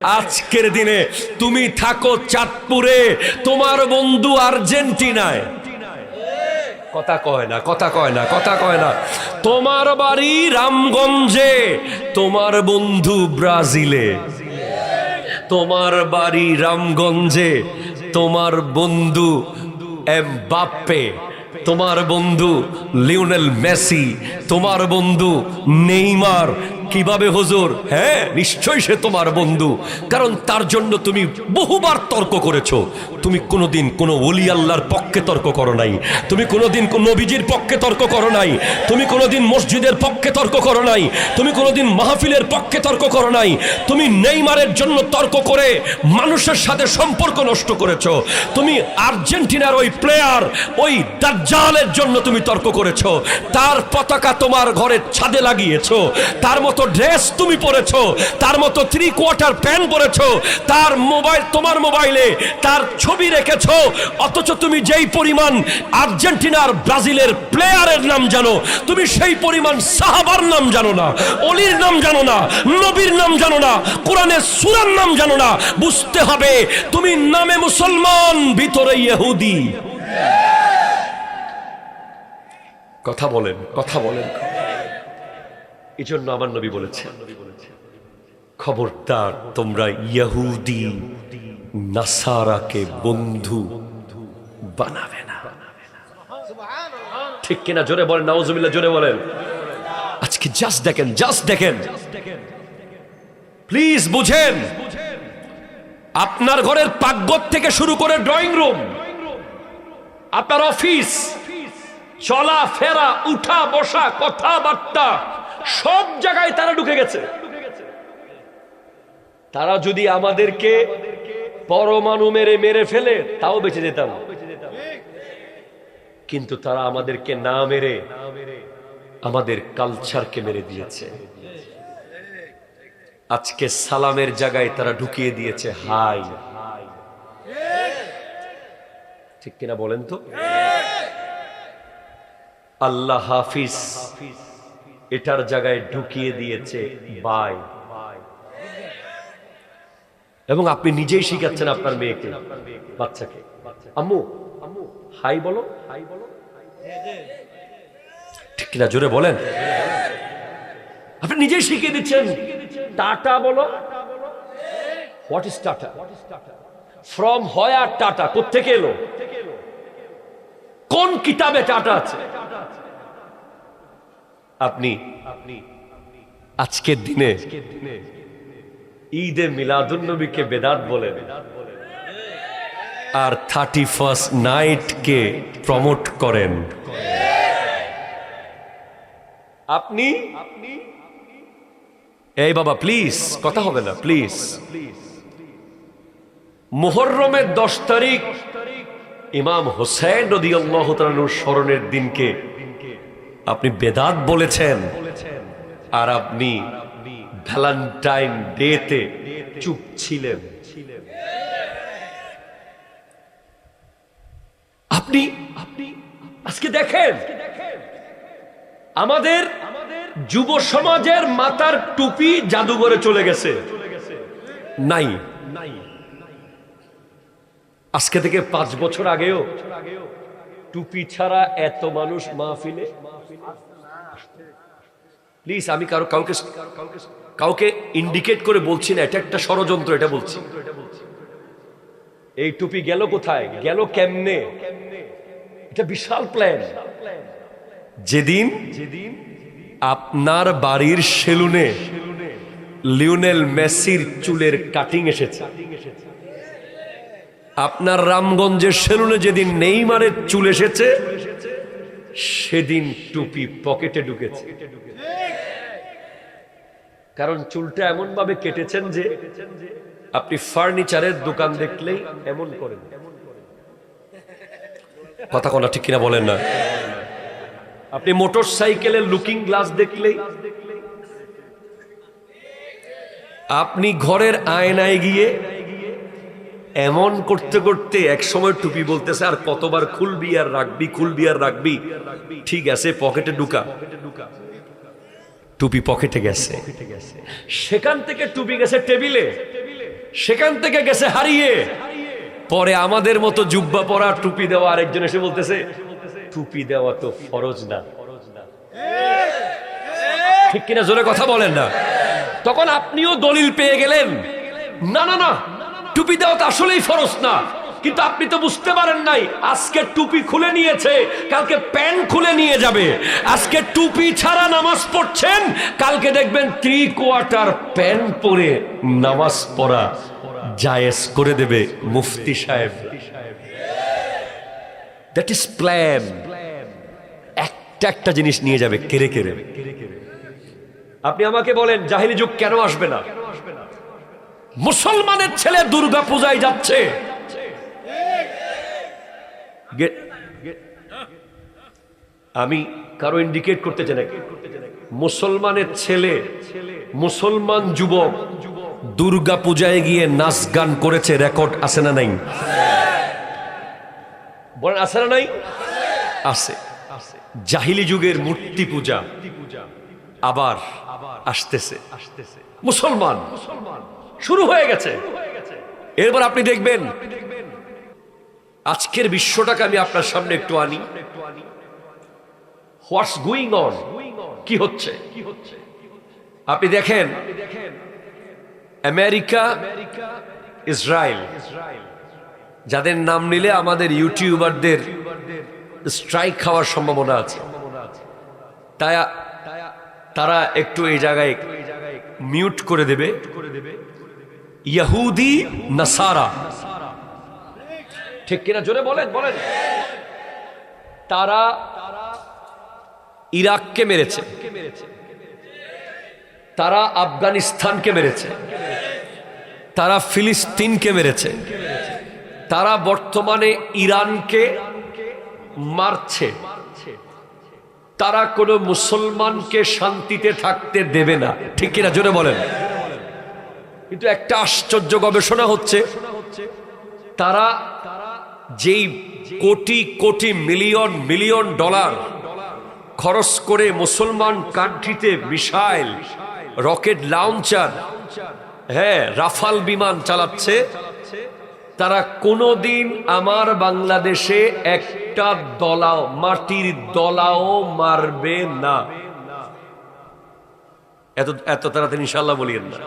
আজকের দিনে তুমি থাকো চাঁদপুরে, তোমার বন্ধু আর্জেন্টিনায়। কথা কয় না, কথা কয় না, কথা কয় না। তোমার বাড়ি রামগঞ্জে, তোমার বন্ধু ব্রাজিলে। তোমার বাড়ি রামগঞ্জে, তোমার বন্ধু এমবাপ্পে, তোমার বন্ধু লিওনেল মেসি, তোমার বন্ধু নেইমার। কিভাবে হুজুর? হ্যাঁ, নিশ্চয়ই সে তোমার বন্ধু, কারণ তার জন্য তুমি বহুবার তর্ক করেছো। তুমি কোনোদিন কোনো ওলি আল্লাহর পক্ষে তর্ক করো নাই, তুমি কোনোদিন কোন নবীজির পক্ষে তর্ক করো নাই, তুমি কোনোদিন মসজিদের পক্ষে তর্ক করো নাই, তুমি কোনোদিন মাহফিলের পক্ষে তর্ক করো নাই। তুমি নেইমারের জন্য তর্ক করে মানুষের সাথে সম্পর্ক নষ্ট করেছো। তুমি আর্জেন্টিনার ওই প্লেয়ার, ওই দাজ্জালের জন্য তুমি তর্ক করেছো। তার পতাকা তোমার ঘরের ছাদে লাগিয়েছো, তার মতো ড্রেস তুমি পরেছো, তার মতো 3/4 প্যান্ট পরেছো, তার মোবাইল, তোমার মোবাইলে তার ছবি রেখেছো। অথচ তুমি যেই পরিমাণ আর্জেন্টিনার ব্রাজিলের প্লেয়ারের নাম জানো, তুমি সেই পরিমাণ সাহাবার নাম জানো না, অলির নাম জানো না, নবীর নাম জানো না, কোরআনের সূরার নাম জানো না। বুঝতে হবে তুমি নামে মুসলমান, ভিতরে ইহুদি। কথা বলেন, কথা বলেন। এই জন্য আমার নবী বলেছেন, খবরদার তোমরা ইহুদি নাসারাকে বন্ধু বানাবে না। ঠিক কিনা? জোরে বলেন নাউজুবিল্লাহ, জোরে বলেন। আজকে জাস্ট দেখেন, জাস্ট দেখেন, প্লিজ বুঝেন। আপনার ঘরের পাকঘর থেকে শুরু করে ড্রয়িং রুম, আপনার অফিস, চলা ফেরা, উঠা বসা, কথাবার্তা, সব জায়গায় তারা ঢুকে গেছে। তারা যদি আমাদেরকে পরমাণু মেরে মেরে ফেলে তাও বেঁচে যেতাম, কিন্তু তারা আমাদেরকে না মেরে আমাদের কালচারকে মেরে দিয়েছে। আজকে সালামের জায়গায় তারা ঢুকিয়ে দিয়েছে হাই। ঠিক কিনা বলেন তো? আল্লাহ হাফিজ এটার জায়গায় ঢুকিয়ে দিয়েছে বাই। এবং আপনি নিজেই শিখাচ্ছেন আপনার মেয়েকে, বাচ্চাকে, আম্মু আম্মু হাই বলো, হাই বলো। ঠিক কিনা? জোরে বলেন। আপনি নিজেই শিখিয়ে দিচ্ছেন টাটা বলো। What is tata? From where tata? কোত্থেকে এলো? কোন কিতাবে টাটা আছে? আপনি আজকের দিনে ঈদে মিলাদুন নবীকে বেদাত বলেন, আর 31st নাইটকে প্রমোট করেন। আপনি এই বাবা প্লিজ, কথা হবে না প্লিজ। মুহররমের 10 তারিখ ইমাম হোসেন রাদিয়াল্লাহু তাআলার স্মরণের দিনকে আপনি বেদাত বলেছেন, আর আপনি ভ্যালেন্টাইন ডেতে চুপ ছিলেন। আপনি আজকে দেখেন আমাদের যুব সমাজের মাথার টুপি জাদুঘরে চলে গেছে। নাই, আজকে থেকে 5 বছর আগেও টুপি ছাড়া এত মানুষ মাহফিলে। প্লিজ, আমি কাউকে ইন্ডিকেট করে বলছি না, এটা একটা ষড়যন্ত্র, এটা বলছি। এই টুপি গেল কোথায়, গেল কেমনে? এটা বিশাল প্ল্যান। যেদিন আপনার বাড়ির সেলুনে লিওনেল মেসির চুলের কাটিং এসেছে, আপনার রামগঞ্জের সেলুনে যেদিন নেইমারের চুল এসেছে, সেদিন টুপি পকেটে ঢুকেছে। কারণ চুলটা এমন ভাবে কেটেছেন যে আপনি ফার্নিচারের দোকান দেখলেই এমন করেন। কথা কোনা ঠিক কিনা বলেন না? আপনি মোটর সাইকেলের লুকিং গ্লাস দেখলেই, আপনি ঘরের আয়নায় গিয়ে এমন করতে করতে এক সময় টুপি বলতেছে আর কতবার খুলবি আর রাখবি, খুলবি আর রাখবি। ঠিক আছে, পকেটে ঢুকা, টুপি পকেটে গেছে। সেখান থেকে টুপি গেছে টেবিলে, সেখান থেকে গেছে হারিয়ে। পরে আমাদের মতো জুব্বা পরা টুপি দেওয়া আরেকজন এসে বলতেছে টুপি দেওয়া তো ফরজ না। ঠিক কিনা জোরে কথা বলেন না? তখন আপনিও দলিল পেয়ে গেলেন, না না না, টুপি দেওয়া তো আসলেই ফরজ না। কিন্তু আপনি তো বুঝতে পারেন নাই, আজকে টুপি খুলে নিয়েছে, কালকে প্যান্ট খুলে নিয়ে যাবে। আজকে টুপি ছাড়া নামাজ পড়ছেন, কালকে দেখবেন 3/4 প্যান্ট পরে নামাজ পড়া জায়েজ করে দেবে মুফতি সাহেব। That is plan. একটা জিনিস নিয়ে যাবে কেড়ে কেড়ে। আপনি আমাকে বলেন জাহিলি যুগ কেন আসবে না? মুসলমানের ছেলে দুর্গা পূজায় যাচ্ছে, আমি কারো ইন্ডিকেট করতে চাই না, মুসলমানের ছেলে, মুসলমান যুবক দুর্গা পূজায় গিয়ে নাচ গান করেছে, রেকর্ড আছে না নাই? বলেন আছে না নাই? আছে। জাহিলি যুগের মূর্তি পূজা আবার আসতেছে, মুসলমান শুরু হয়ে গেছে। এরপর আপনি দেখবেন, আজকের বিশ্বটাকে আমি আপনার সামনে একটু আনি। হোয়াটস গোয়িং অন, কি হচ্ছে? আপনি দেখেন আমেরিকা, ইসরায়েল, যাদের নাম নিলে আমাদের ইউটিউবারদের স্ট্রাইক খাওয়ার সম্ভাবনা আছে, তাই তারা একটু এই জায়গায় মিউট করে দেবে। ইহুদি নাসারা, ঠিক কিনা জোরে বলেন বলেন। তারা ইরাককে মেরেছে, তারা আফগানিস্তানকে মেরেছে, তারা ফিলিস্তিনকে মেরেছে, তারা বর্তমানে ইরানকে মারছে। তারা কোনো মুসলমানকে শান্তিতে থাকতে দেবে না, ঠিক কিনা জোরে বলেন। কিন্তু একটা আশ্চর্য গবেষণা হচ্ছে, তারা যেই crore crore million million dollar খরচ করে মুসলমান কান্ট্রিতে মিসাইল, রকেট লঞ্চার, হ্যাঁ রাফাল বিমান চালাচ্ছে, তারা কোনোদিন আমার বাংলাদেশে একটা দলাও, মাটির দলাও মারবে না। এত তাড়াতাড়ি ইনশাআল্লাহ বলিয়েন না।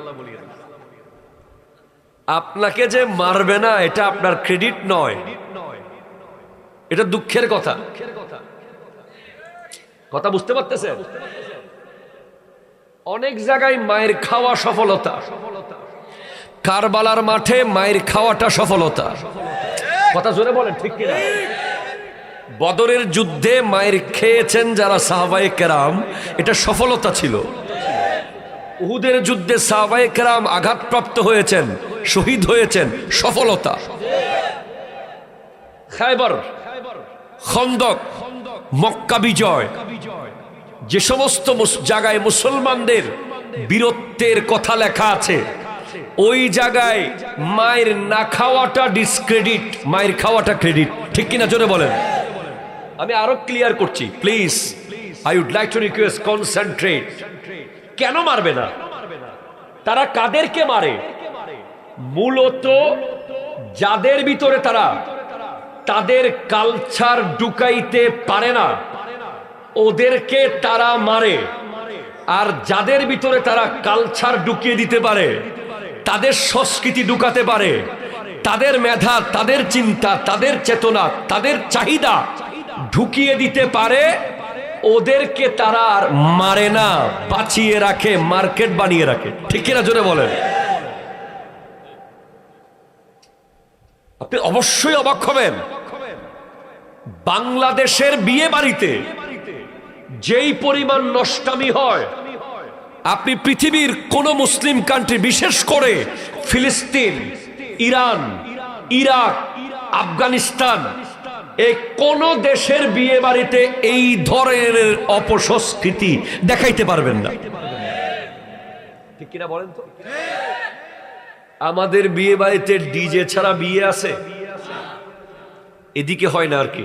আপনাকে যে মারবে না এটা আপনার ক্রেডিট নয়, এটা দুঃখের কথা। কথা বুঝতে পারতেছেন? অনেক জায়গায় মায়ের খাওয়া সফলতা, কারবালার মাঠে মায়ের খাওয়াটা সফলতা। কথা জোরে বলেন ঠিক কিনা? বদরের যুদ্ধে মায়ের খেয়েছেন যারা সাহাবায়ে কেরাম, এটা সফলতা ছিল। উহুদের যুদ্ধে সাহাবায়ে কেরাম আঘাতপ্রাপ্ত হয়েছেন, শহীদ হয়েছেন, সফলতা। খায়বার, খন্দক, মক্কা বিজয়, যে সমস্ত জায়গায় মুসলমানদের বীরত্বের কথা লেখা আছে, ওই জায়গায় মায়ের না খাওয়াটা ডিসক্রেডিট, মায়ের খাওয়াটা ক্রেডিট, ঠিক কিনা জোরে বলেন। আমি আরো ক্লিয়ার করছি, please, I would like to request, concentrate. কেন মারবে না? তারা কাদেরকে মারে? মূলত যাদের ভিতরে তারা তাদের কালচার ঢুকাইতে পারে না, ওদেরকে তারা মারে। আর যাদের ভিতরে তারা কালচার ঢুকিয়ে দিতে পারে, তাদের সংস্কৃতি ঢুকাতে পারে, তাদের মেধা, তাদের চিন্তা, তাদের চেতনা, তাদের চাহিদা ঢুকিয়ে দিতে পারে, ওদেরকে তারা আর মারে না, বাঁচিয়ে রাখে, মার্কেট বানিয়ে রাখে, ঠিক কিনা জোরে বলেন। আপনি অবশ্যই অবাক হবেন, বাংলাদেশের বিয়ে বাড়িতে যেই পরিমাণ নষ্টামি হয়, আপনি পৃথিবীর কোন মুসলিম কান্ট্রি, বিশেষ করে ফিলিস্তিন, ইরান, ইরাক, আফগানিস্তান, এই কোন দেশের বিয়ে বাড়িতে এই ধরনের অপসংস্কৃতি দেখাইতে পারবেন না, ঠিক কিনা বলেন তো? আমাদের বিয়ে বাড়িতে ডিজে ছাড়া বিয়ে আছে? এদিকে হয় না আর কি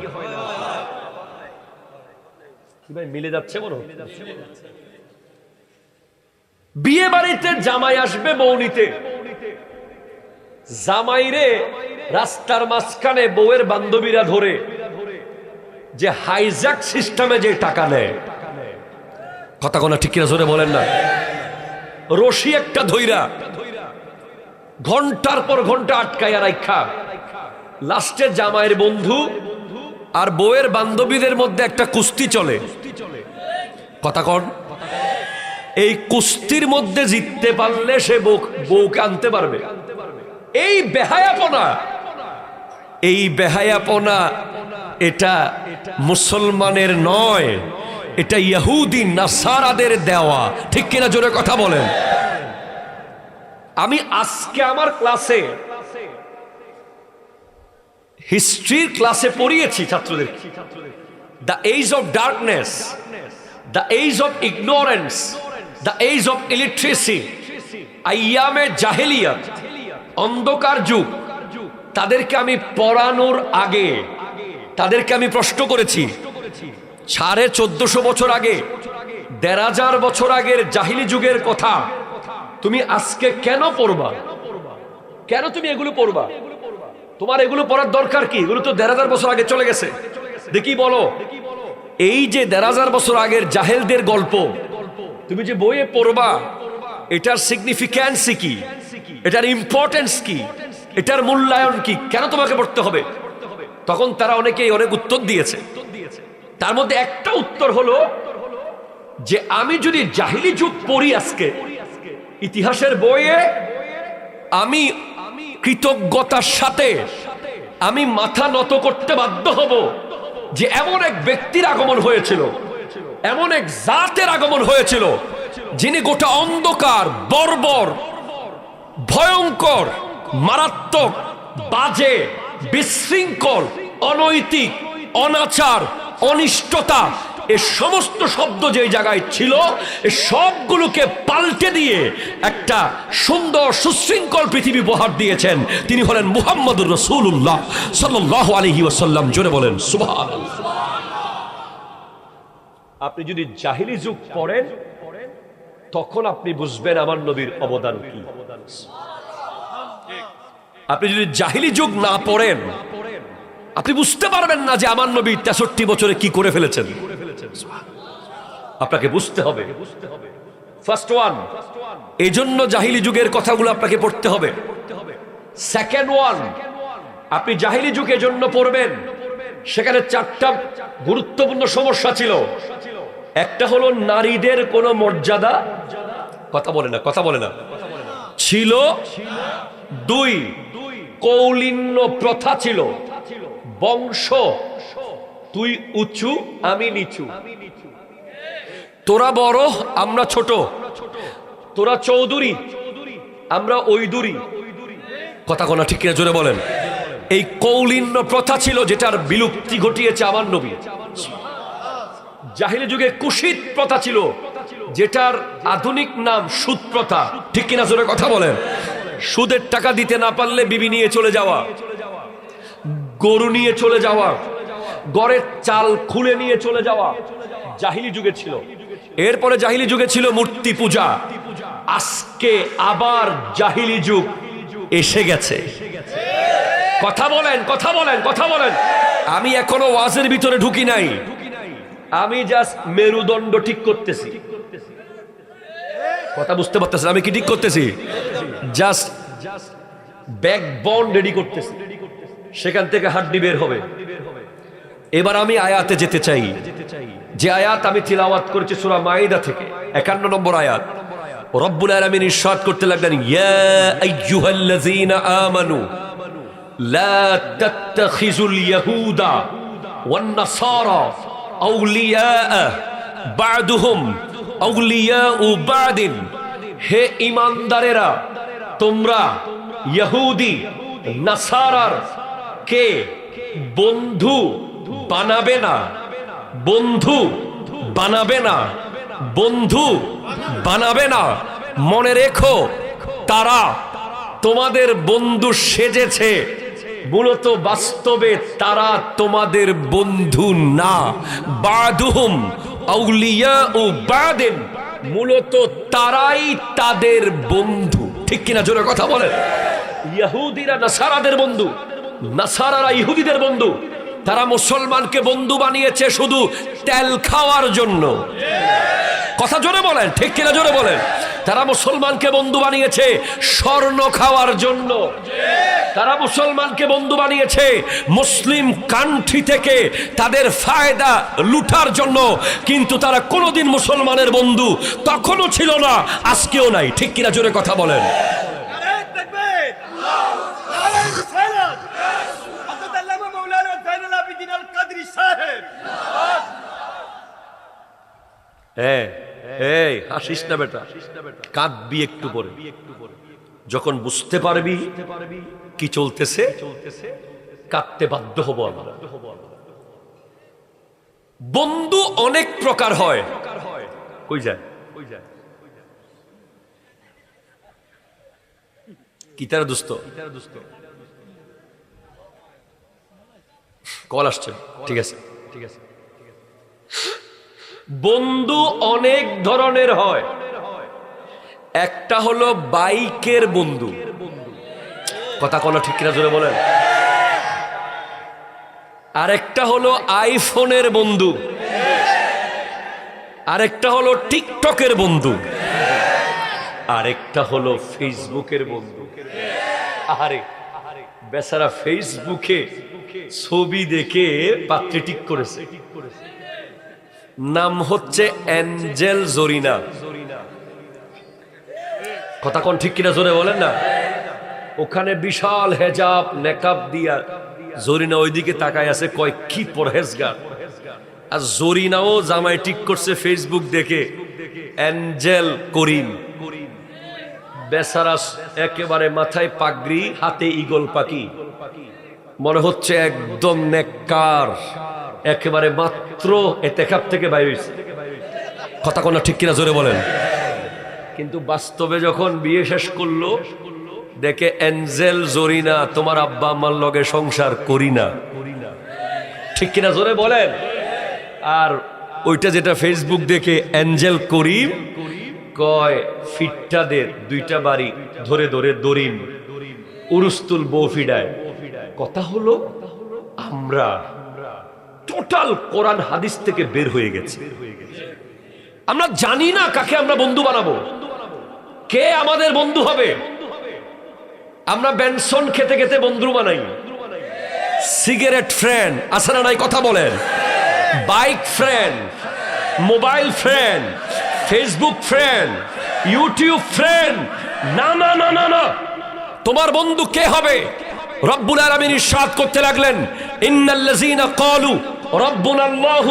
ভাই, মিলে যাচ্ছে বলো। বিয়ে বাড়িতে জামাই আসবে বউ নিতে, জামাইরে রাস্তার মাঝখানে বউয়ের বান্ধবীরা ধরে যে হাইজ্যাক সিস্টেমে যে টাকা নেয়, কথা কোনা ঠিক কিনা জোরে বলেন না, রশি একটা ধইরা ঘন্টার পর ঘন্টা আটকাইয়া রাখা, লাস্টে জামাইয়ের বন্ধু আর বউয়ের বান্ধবীদের মধ্যে একটা কুস্তি চলে, কথা কন, এই কুস্তির মধ্যে জিততে পারলে সে বউকে আনতে পারবে। এই বেহায়াপনা এটা মুসলমানের নয়, এটা ইহুদি নাসারাদের দেওয়া, ঠিক কিনা জোরে কথা বলেন। আমি আজকে আমার ক্লাসে হিস্ট্রির ক্লাসে পড়িয়েছি ছাত্রদের, the age of darkness, the age of ignorance, the age of illiteracy, আইয়ামে জাহেলিয়াত, অন্ধকার যুগ। তাদেরকে আমি পড়ানোর আগে তাদেরকে আমি প্রশ্ন করেছি, 1450 বছর আগে, 1000 বছর আগের জাহিলি যুগের কথা তুমি আজকে কেন পড়বা? কেন তুমি এগুলো পড়বা? তোমার এগুলো পড়ার দরকার কি? এগুলো তো 1000 বছর আগে চলে গেছে। দেখি বলো, এই যে 1000 বছর আগের জাহেলদের গল্প তুমি যে বইয়ে পড়বা, এটার সিগনিফিক্যান্স কি, এটার ইম্পর্টেন্স কি, এটার মূল্যায়ন কি, কেন তোমাকে পড়তে হবে? তখন তারা অনেকেই অনেক উত্তর দিয়েছে। তার মধ্যে একটা উত্তর হলো যে আমি যদি জাহিলি যুগ পড়ি আজকে ইতিহাসের বইয়ে, আমি কৃতজ্ঞতার সাথে আমি মাথা নত করতে বাধ্য হব যে এমন এক ব্যক্তির আগমন হয়েছিল, এমন এক জাতের আগমন হয়েছিল যিনি গোটা অন্ধকার, বর্বর, ভয়ঙ্কর, মারাত্মক, বাজে, বিশৃঙ্খল, অনৈতিক, অনাচার, অনিষ্টতা, এ সমস্ত শব্দ যে জায়গায় ছিল এ সবগুলোকে পাল্টে দিয়ে একটা সুন্দর সুশৃঙ্খল পৃথিবী উপহার দিয়েছেন। তিনি হলেন মুহাম্মদুর রাসূলুল্লাহ সাল্লাল্লাহু আলাইহি ওয়াসাল্লাম। জোরে বলেন সুবহানাল্লাহ। আপনি যদি জাহিলি যুগ পড়েন তখন আপনি বুঝবেন আমার নবীর অবদান কি। আপনি যদি জাহিলি যুগ না পড়েন আপনি বুঝতে পারবেন না যে আমার নবী 63 বছরে কি করে ফেলেছেন। আপনাকে বুঝতে হবে। ফার্স্ট ওয়ান, এই জন্য জাহিলি যুগের কথাগুলো আপনাকে পড়তে হবে। সেকেন্ড ওয়ান, আপনি জাহিলি যুগের জন্য পড়বেন, সেখানে 4টা গুরুত্বপূর্ণ সমস্যা ছিল। একটা হলো নারীদের কোনো মর্যাদা, কথা বলে না ছিল। 2, কৌলিন্য প্রথা ছিল, বংশ, তুই উঁচু আমি নিচু, তোরা বড় আমরা ছোট, তোরা চৌধুরী আমরা ওইদুরি, কথা কোনা ঠিক কিনা জোরে বলেন। এই কৌলিন্য প্রথা ছিল যেটার বিলুপ্তি ঘটিয়েছে আমার নবী। জাহিলি যুগে কুশিত প্রথা ছিল যেটার আধুনিক নাম সুদ প্রথা, ঠিক কিনা জোরে কথা বলেন। সুদের টাকা দিতে না পারলে বিবি নিয়ে চলে যাওয়া, গরু নিয়ে চলে যাওয়া, গড়ের চাল খুলে নিয়ে চলে যাওয়া জাহিলি যুগে ছিল। এরপরে জাহিলি যুগে ছিল মূর্তি পূজা। আজকে আবার জাহিলি যুগ এসে গেছে। কথা বলেন। আমি এখনো ওয়াজের ভিতরে ঢুকি নাই, আমি জাস্ট মেরুদণ্ড ঠিক করতেছি। কথা বুঝতে পারতেছেন আমি কি ঠিক করতেছি? জাস্ট ব্যাকবোন রেডি করতেছি, সেখান থেকে হাড্ডি বের হবে। এবার আমি আয়াতে যেতে চাই, যে আয়াত আমি তিলাওয়াত করেছি সূরা মাইদা থেকে 51 নম্বর আয়াত। রব্বুল আলামিন ইরশাদ করতে লাগলেন, ইয়া আইয়ুহাল্লাযীনা আমানু লা তাত্তাখিযুল ইয়াহুদা ওয়ান নাসারা আউলিয়া বা'দুহুম আউলিয়াউ বা'দিন। হে ঈমানদারেরা, তোমরা ইহুদি নাসারার কে বন্ধু বানাবে না, বন্ধু বানাবে না, বন্ধু বানাবে না। মনে রেখো, তারা তোমাদের বন্ধু সেজেছে, মূলত বাস্তবে তারা তোমাদের বন্ধু না। বা'দুহুম আউলিয়াউ বা'দিন, মূলত তারাই তাদের বন্ধু, ঠিক কিনা জোরে কথা বলেন। ইহুদিরা নাসারাদের বন্ধু, নাসারারা ইহুদিদের বন্ধু। তারা মুসলমানকে বন্ধু বানিয়েছে শুধু তেল খাওয়ার জন্য। কথা জোরে বলেন, ঠিক কিনা জোরে বলেন। তারা মুসলমানকে বন্ধু বানিয়েছে স্বর্ণ খাওয়ার জন্য। তারা মুসলমানকে বন্ধু বানিয়েছে মুসলিম কান্ট্রি থেকে তাদের ফায়দা লুটার জন্য। কিন্তু তারা কোনোদিন মুসলমানের বন্ধু তখনও ছিল না, আজকেও নাই। ঠিক কিনা জোরে কথা বলেন। এই হাসিস না বেটা, কাঁদবি একটু পরে। যখন বুঝতে পারবি কি চলতেছে, কাঁদতে বাধ্য হবো আমরা। বন্ধু অনেক প্রকার হয়। কই যায় কি তার দুস্থ কল আসছে, ঠিক আছে ঠিক আছে। বন্ধু অনেক ধরনের হয়। একটা হলো বাইকের বন্ধু। কথা কোনো ঠিক কিনা জোরে বলেন। আরেকটা হলো আইফোনের বন্ধু। আরেকটা হলো টিকটকের বন্ধু। আরেকটা হলো ফেসবুকের বন্ধু। আরে বেচারা ফেসবুকে ছবি দেখে পাত্রী ঠিক করেছে, নাম হচ্ছে অ্যাঞ্জেল জরিনা। কথা কোন ঠিক কিনা জোরে বলেন না। ওখানে বিশাল হেজাব নেকাব দিয়া জরিনা ওইদিকে তাকায় আছে, কয় কি পরহেজগার। আর জরিনাও জামাই ঠিক করছে ফেসবুক দেখে, অ্যাঞ্জেল করিম। বেচারা একেবারে মাথায় পাগড়ি, হাতে ঈগল পাখি, মনে হচ্ছে একদম নেককার, একেবারে মাত্র এতেকাব থেকে বাইরে হয়েছে। কথা কোন ঠিক কিনা জোরে বলেন। কিন্তু বাস্তবে যখন বিয়ে শেষ করলো, দেখে অ্যাঞ্জেল জরিনা, তোমার আব্বা আমার লগে সংসার করি না। ঠিক কিনা জোরে বলেন। আর ওইটা যেটা ফেসবুক দেখে অ্যাঞ্জেল করিম, কয় ফিট্টাদের দুইটা বাড়ি ধরে ধরে দরিম, উরুস্তুল বউ ফিডায়। কথা হলো আমরা টোটাল কোরআন হাদিস থেকে বের হয়ে গেছে। আমরা জানি না কাকে আমরা বন্ধু বানাবো, কে আমাদের বন্ধু হবে। আমরা বেনসন খেতে খেতে বন্ধু বানাই, সিগারেট ফ্রেন্ড আছে না নাই, কথা বলেন। Bike friend, mobile friend, Facebook friend, YouTube friend. না না না না না, তোমার বন্ধু কে হবে? রব্বুল আলামিন ইরশাদ করতে লাগলেন, ইন্নাল্লাযীনা ক্বালু ربنا الله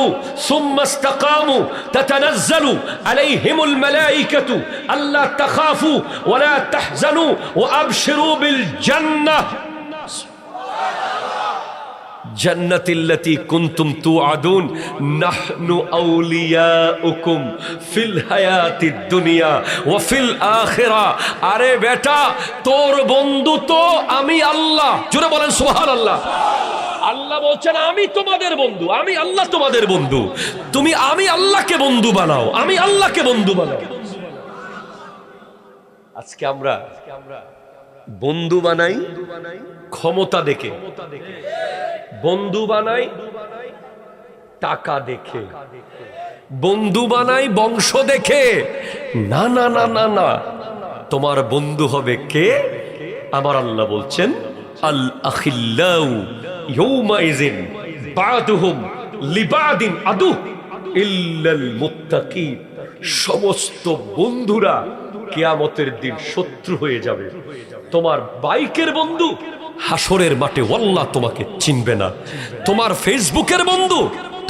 ثم استقاموا تتنزل عليهم الملائكة ألا تخافوا ولا تحزنوا وأبشروا بالجنة جنة التي كنتم توعدون نحن أولياؤكم في الحياة الدنيا وفي الآخرة। আরে বেটা, তোর বন্ধু তো আমি আল্লাহ। জোরে বলেন সুবহানাল্লাহ। আল্লাহ বলছেন আমি তোমাদের বন্ধু, আমি আল্লাহ তোমাদের বন্ধু। তুমি আমি আল্লাহকে বন্ধু বানাও, আমি আল্লাহকে বন্ধু বানাও। আজকে আমরা বন্ধু বানাই ক্ষমতা দেখে, বন্ধু বানাই টাকা দেখে, বন্ধু বানাই বংশ দেখে। না না না না না, তোমার বন্ধু হবে কে? আমার আল্লাহ বলছেন, আল আখিল্লাউ ইয়াউমাইযিন বা'দুহুম লিবা'দিন আদু ইল্লাল মুত্তাকিন। সমস্ত বন্ধুরা কিয়ামতের দিন শত্রু হয়ে যাবে। তোমার বাইকের বন্ধু হাসরের মাঠে ওয়াল্লাহ তোমাকে চিনবে না। তোমার ফেসবুকের বন্ধু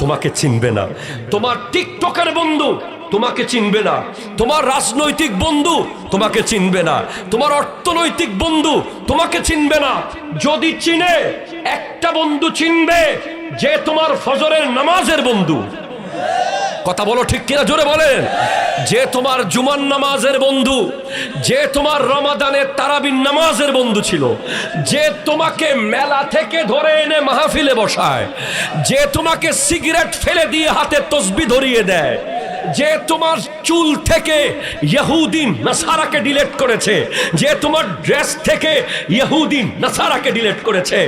তোমাকে চিনবে না। তোমার টিকটকের বন্ধু তোমাকে চিনবে না। তোমার রাজনৈতিক বন্ধু তোমাকে চিনবে না। তোমার অর্থনৈতিক বন্ধু তোমাকে চিনবে না। যদি চিনে, একটা বন্ধু চিনবে, যে তোমার ফজরের নামাজের বন্ধু। কথা বলো ঠিক কিনা জোরে বলেন। যে তোমার জুমার নামাজের বন্ধু, যে তোমার রমাদানের তারাবির নামাজের বন্ধু ছিল, যে তোমাকে মেলা থেকে ধরে এনে মাহফিলে বসায়, যে তোমাকে সিগারেট ফেলে দিয়ে হাতে তসবিহ ধরিয়ে দেয়, যে তোমার চুল থেকে ইহুদিন নাসারাকে ডিলিট করেছে, যে তোমার ড্রেস থেকে ইহুদিন নাসারাকে ডিলিট করেছে,